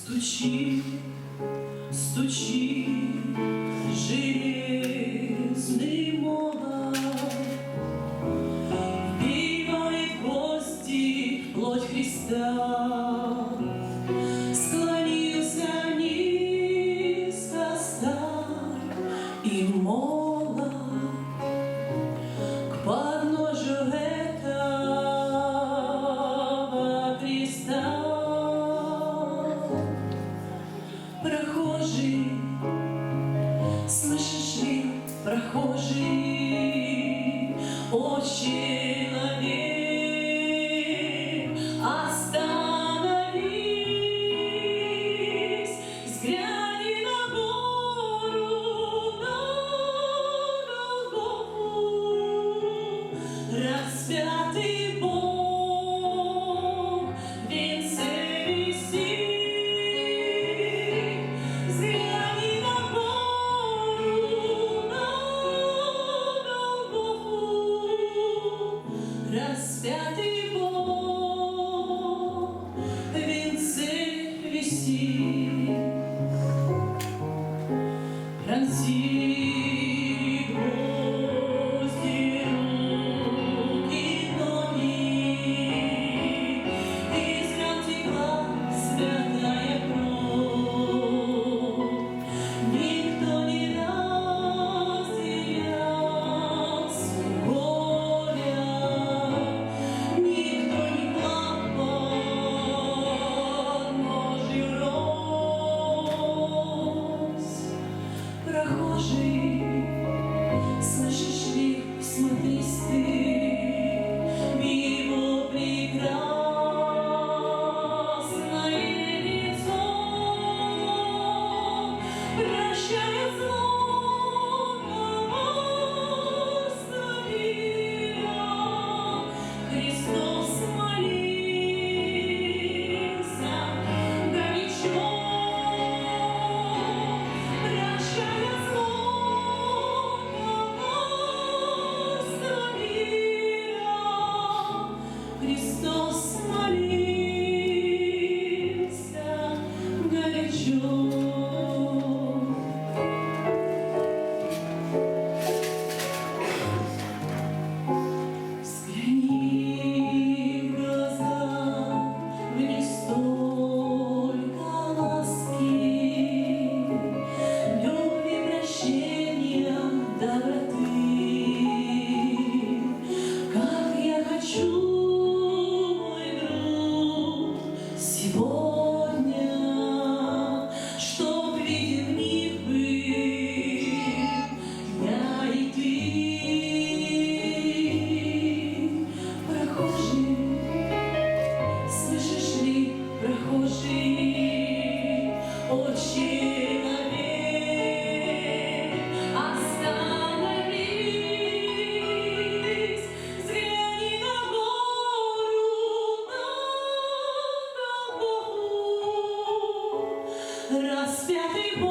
Стучи, стучи, железный молот, вбивает в гвозди плоть Христа. Склонился низко стар и молод к подножию этого креста. Прохожий, слышишь ли, прохожий, о человек, остановись, взгляни на гору, на Голгофу, распятый Бог в венце висит. Распятый Бог в венце висит. Пронзи гвозди руки, ноги, из ран текла святая кровь. Никто не разделял горя, никто не клал подножью роз. Прохожий, слышишь ли, смотрись ты в его прекрасное лицо, прощая зло, Христос молился горячо, прощая зло, Христос молился горячо. Взгляни в глаза, в них столько ласки, любви, прощения, доброты. Как я хочу, мой друг, сегодня, чтоб виден в них был я и ты. Прохожий, слышишь ли, прохожий, о человек, остановись, взгляни на гору, на Голгофу, распятый Бог